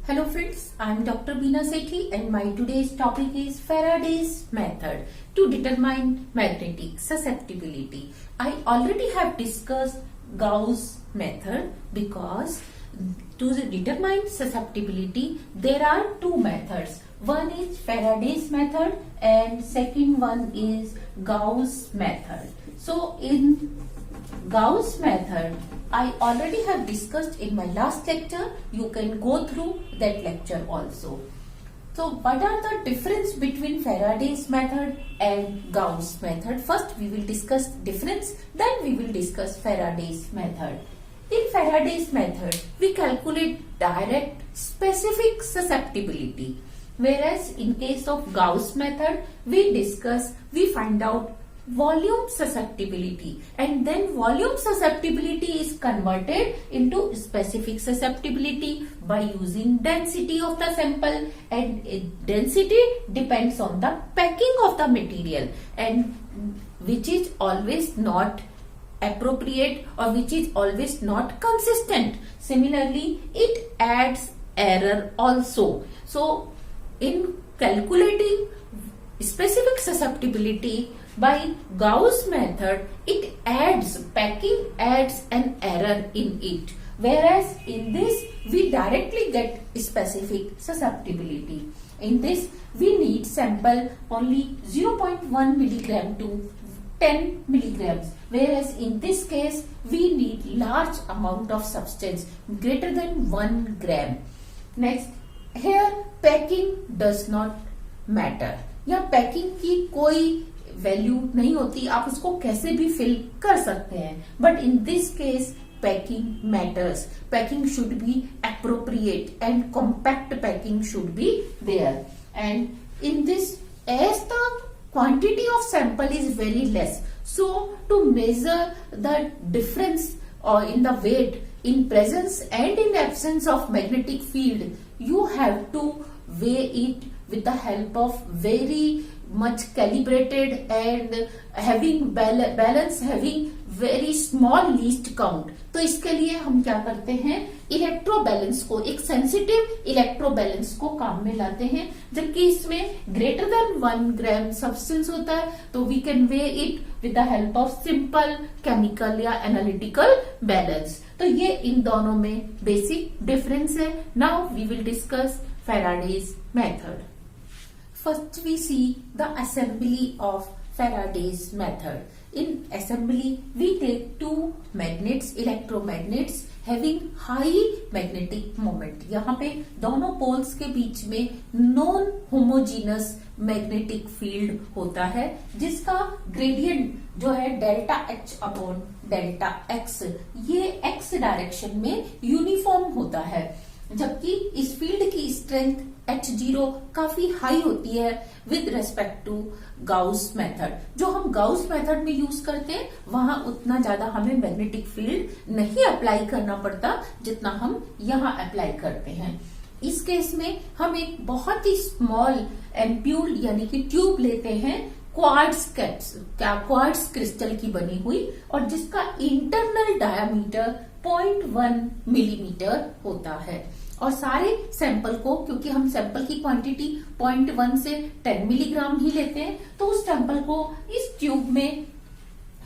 Hello friends, I am Dr. Beena Sethi and my today's topic is Faraday's method to determine magnetic susceptibility. I already have discussed Gauss method because to determine susceptibility there are two methods. One is Faraday's method and second one is Gauss method. So in Gauss method I already have discussed in my last lecture. You can go through that lecture also. So what are the difference between Faraday's method and Gauss method? First we will discuss difference, then we will discuss Faraday's method. In Faraday's method we calculate direct specific susceptibility, whereas in case of Gauss method we find out volume susceptibility, and then volume susceptibility is converted into specific susceptibility by using density of the sample, and density depends on the packing of the material and which is always not appropriate or which is always not consistent. Similarly, it adds error also. So in calculating specific susceptibility by Gauss method, packing adds an error in it, whereas in this we directly get specific susceptibility. In this we need sample only 0.1 milligram to 10 milligrams, whereas in this case we need large amount of substance greater than 1 gram. Next, here packing does not matter. या packing की कोई value नहीं होती, आप उसको कैसे भी fill कर सकते हैं, but in this case packing matters. Packing should be appropriate and compact packing should be there, and in this as the quantity of sample is very less, so to measure the difference in the weight in presence and in absence of magnetic field, you have to weigh it with the help of very much calibrated and having balance having very small least count. तो इसके लिए हम क्या करते हैं, electro balance को, एक sensitive electro balance को काम में लाते हैं, जबकि इसमें ग्रेटर देन 1 ग्राम सब्सटेंस होता है तो we can weigh it with the help of simple chemical या एनालिटिकल बैलेंस. तो ये इन दोनों में बेसिक डिफरेंस है. Now we will discuss Faraday's method. First we see the assembly of Faraday's method. In assembly we take two magnets, electromagnets having high magnetic moment. यहाँ पे दोनों पोल्स के बीच में नॉन होमोजीनस मैग्नेटिक फील्ड होता है जिसका gradient जो है delta H upon delta X, ये X डायरेक्शन में यूनिफॉर्म होता है, जबकि इस फील्ड की स्ट्रेंथ H0 काफी हाई होती है with respect to Gauss method. जो हम गाउस मेथड में यूज करते हैं वहां उतना ज्यादा हमें मैग्नेटिक फील्ड नहीं अप्लाई करना पड़ता जितना हम यहाँ अप्लाई करते हैं. इस केस में हम एक बहुत ही स्मॉल एम्प्यूल यानी कि ट्यूब लेते हैं, क्वार्ट्ज क्रिस्टल की बनी हुई, और जिसका इंटरनल डायामीटर 0.1 मिलीमीटर होता है, और सारे सैंपल को, क्योंकि हम सैंपल की क्वांटिटी 0.1 से 10 मिलीग्राम ही लेते हैं, तो उस सैंपल को इस ट्यूब में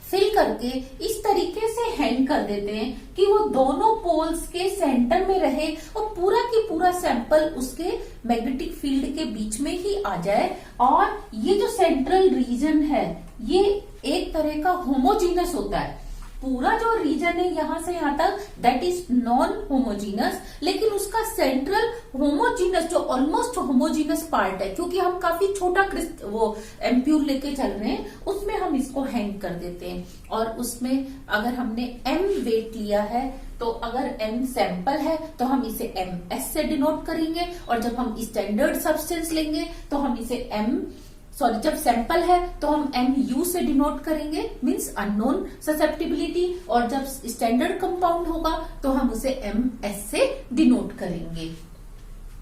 फिल करके इस तरीके से हैंग कर देते हैं कि वो दोनों पोल्स के सेंटर में रहे और पूरा की पूरा सैंपल उसके मैग्नेटिक फील्ड के बीच में ही आ जाए. और ये जो सेंट्रल रीजन है ये एक तरह का होमोजीनस होता है. पूरा जो रीजन है यहाँ से यहाँ तक दैट इज नॉन होमोजीनस, लेकिन उसका सेंट्रल होमोजीनस जो ऑलमोस्ट होमोजीनस पार्ट है, क्योंकि हम काफी छोटा वो एम्प्यूल लेके चल रहे हैं, उसमें हम इसको हैंग कर देते हैं. और उसमें अगर हमने M वेट लिया है तो अगर M सैंपल है तो हम इसे MS से डिनोट करेंगे, और जब हम स्टैंडर्ड सब्सटेंस लेंगे तो हम इसे जब सैंपल है तो हम MU से डिनोट करेंगे, मींस अननोन ससेप्टिबिलिटी, और जब स्टैंडर्ड कंपाउंड होगा तो हम उसे MS से डिनोट करेंगे.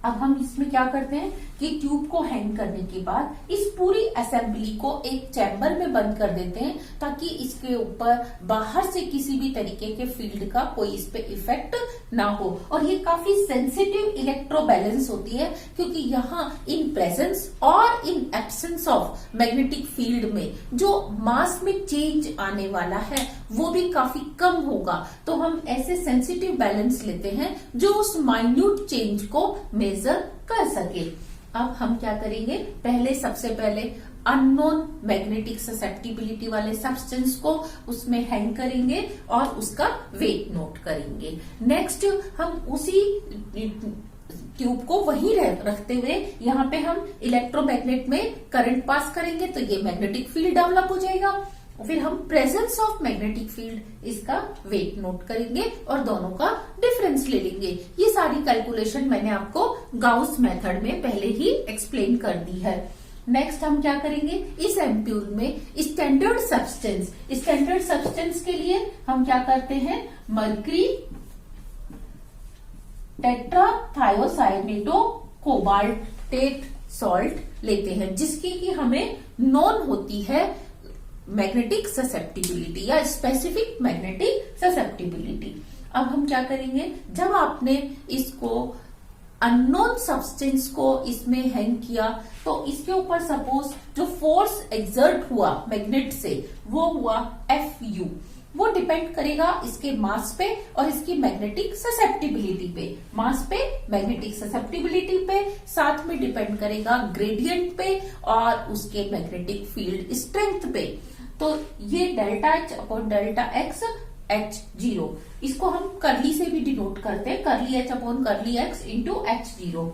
अब हम इसमें क्या करते हैं, कि ट्यूब को हैंग करने के बाद इस पूरी असेंबली को एक चैम्बर में बंद कर देते हैं, ताकि इसके ऊपर बाहर से किसी भी तरीके के फील्ड का कोई इस पे इफेक्ट ना हो। और ये काफी सेंसिटिव इलेक्ट्रो बैलेंस होती है, क्योंकि यहाँ इन प्रेजेंस और in absence of magnetic field में जो मास में चेंज आने वाला है वो भी काफी कम होगा। तो हम ऐसे सेंसिटिव बैलेंस लेते हैं जो उस माइन्यूट चेंज को मेजर कर सके। अब हम क्या करेंगे, सबसे पहले अननोन मैग्नेटिक ससेप्टिबिलिटी वाले सब्सटेंस को उसमें हैंग करेंगे और उसका वेट नोट करेंगे। नेक्स्ट हम उसी ट्यूब को वहीं रखते हुए यहाँ पे हम इलेक्ट्रोमैग्नेट में करंट पास करेंगे, तो ये मैग्नेटिक फील्ड डेवलप हो जाएगा। फिर हम प्रेजेंस ऑफ मैग्नेटिक फील्ड इसका वेट नोट करेंगे और दोनों का डिफरेंस ले लेंगे। ये सारी कैलकुलेशन मैंने आपको गाउस मेथड में पहले ही एक्सप्लेन कर दी है। नेक्स्ट हम क्या करेंगे, इस एम्प्यूल में स्टैंडर्ड सब्सटेंस के लिए हम क्या करते हैं, मर्क्री टेट्राथायोसाइनेटो कोबाल्टेट सॉल्ट लेते हैं, जिसकी कि हमें नॉन होती है मैग्नेटिक ससेप्टिबिलिटी या स्पेसिफिक मैग्नेटिक ससेप्टिबिलिटी। अब हम क्या करेंगे, जब आपने इसको अननोन सब्सटेंस को इसमें हैंग किया तो इसके ऊपर सपोज जो फोर्स एक्सर्ट हुआ मैग्नेट से वो हुआ Fu। वो डिपेंड करेगा इसके मास पे और इसकी मैग्नेटिक ससेप्टिबिलिटी पे। मास पे, मैग्नेटिक ससेप्टिबिलिटी पे, साथ में डिपेंड करेगा ग्रेडियंट पे और उसके मैग्नेटिक फील्ड स्ट्रेंथ पे। तो ये delta H upon delta X H0, इसको हम कर्ली से भी डिनोट करते हैं, curly H upon curly X into H0।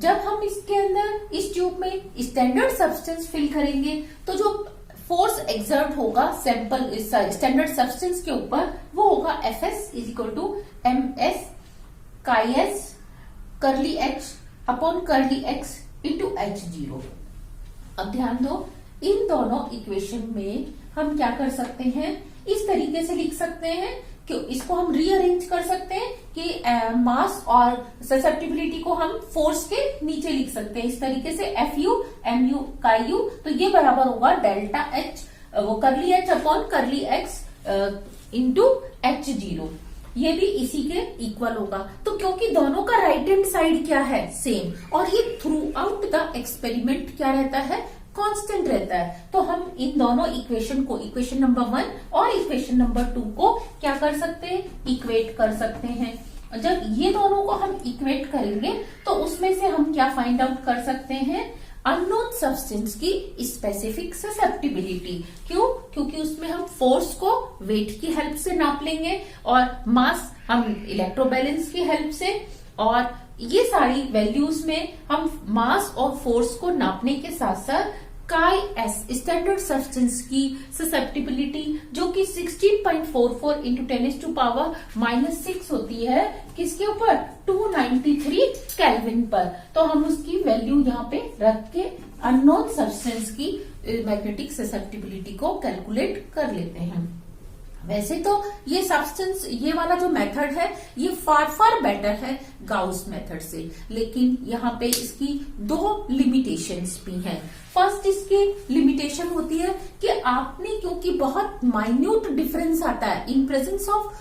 जब हम इसके अंदर इस ट्यूब में स्टैंडर्ड सब्सटेंस फिल करेंगे तो जो फोर्स एक्सर्ट होगा सैंपल स्टैंडर्ड सब्सटेंस के ऊपर वो होगा Fs is equal to ms काई s curly H upon curly X into H0। अब ध्यान दो, इन दोनों इक्वेशन में हम क्या कर सकते हैं, इस तरीके से लिख सकते हैं कि इसको हम रीअरेंज कर सकते हैं कि मास और ससेप्टिबिलिटी को हम फोर्स के नीचे लिख सकते हैं इस तरीके से Fu Mu काई u, तो ये बराबर होगा डेल्टा H वो curly H upon curly X into H0। ये भी इसी के इक्वल होगा। तो क्योंकि दोनों का राइट हैंड साइड क्या है, सेम, और ये थ्रू आउट द एक्सपेरिमेंट क्या रहता है, कांस्टेंट रहता है, तो हम इन दोनों इक्वेशन को, इक्वेशन नंबर 1 और इक्वेशन नंबर 2 को क्या कर सकते हैं, इक्वेट कर सकते हैं। जब ये दोनों को हम इक्वेट करेंगे तो उसमें से हम क्या फाइंड आउट कर सकते हैं, अननोन सब्सटेंस की स्पेसिफिक ससेप्टिबिलिटी। क्यों? क्योंकि उसमें हम फोर्स को वेट की हेल्प से नाप लेंगे और मास हम इलेक्ट्रोबैलेंस की हेल्प से, और ये सारी वैल्यूज में हम मास और फोर्स को नापने के साथ साथ काई एस स्टैंडर्ड सब्सटेंस की ससेप्टिबिलिटी जो कि 16.44 इंटू 10⁻⁻6 होती है, किसके ऊपर, 293 केल्विन पर। तो हम उसकी वैल्यू यहाँ पे रख के अननोन सब्सटेंस की मैग्नेटिक ससेप्टिबिलिटी को कैलकुलेट कर लेते हैं। वैसे तो ये सब्सटेंस, ये वाला जो मेथड है ये फार बेटर है गाउस मेथड से, लेकिन यहाँ पे इसकी 2 लिमिटेशंस भी हैं। फर्स्ट इसकी लिमिटेशन होती है कि आपने, क्योंकि बहुत माइन्यूट डिफरेंस आता है in presence of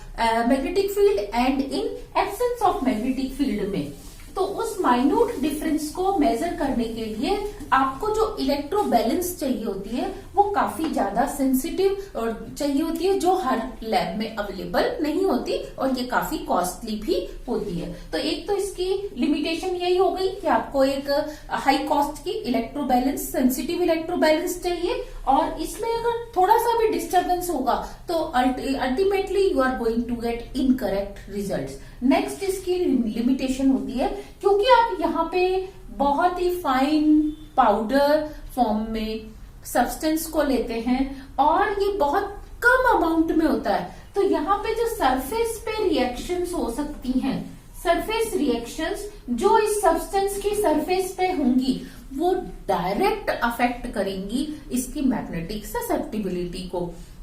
magnetic field and in absence of magnetic field में, तो उस माइन्यूट डिफरेंस को मेजर करने के लिए आपको जो इलेक्ट्रो बैलेंस चाहिए होती है वो काफी ज्यादा सेंसिटिव और चाहिए होती है, जो हर लैब में अवेलेबल नहीं होती और ये काफी कॉस्टली भी होती है। तो एक तो इसकी लिमिटेशन यही हो गई कि आपको एक हाई कॉस्ट की electro balance, sensitive electro balance चाहिए, और इसमें अगर थोड़ा सा भी डिस्टर्बेंस होगा तो ultimately you are going to get incorrect results. Next इसकी लिमिटेशन होती है क्योंकि आप यहाँ पे बहुत ही फाइन पाउडर फॉर्म में सब्सटेंस को लेते हैं और ये बहुत कम अमाउंट में होता है, तो यहाँ पे जो सरफेस पे रिएक्शंस हो सकती हैं, सरफेस रिएक्शंस जो इस सब्सटेंस की सरफेस पे होंगी वो डायरेक्ट अफेक्ट करेंगी इसकी मैग्नेटिक ससेप्टिबिलिटी को।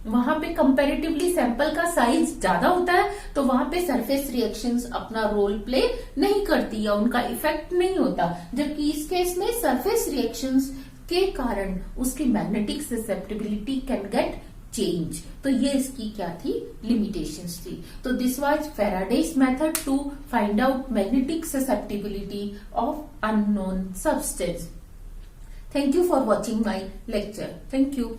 वहां पे कंपैरेटिवली सैंपल का साइज ज्यादा होता है, तो वहां पे सरफेस रिएक्शंस अपना रोल प्ले नहीं करती या उनका इफेक्ट नहीं होता, जबकि इस केस में सरफेस रिएक्शंस के कारण उसकी magnetic susceptibility can get change. तो ये इसकी क्या थी, लिमिटेशंस थी। तो this was Faraday's method to find out magnetic susceptibility of unknown substance. Thank you for watching my lecture. Thank you.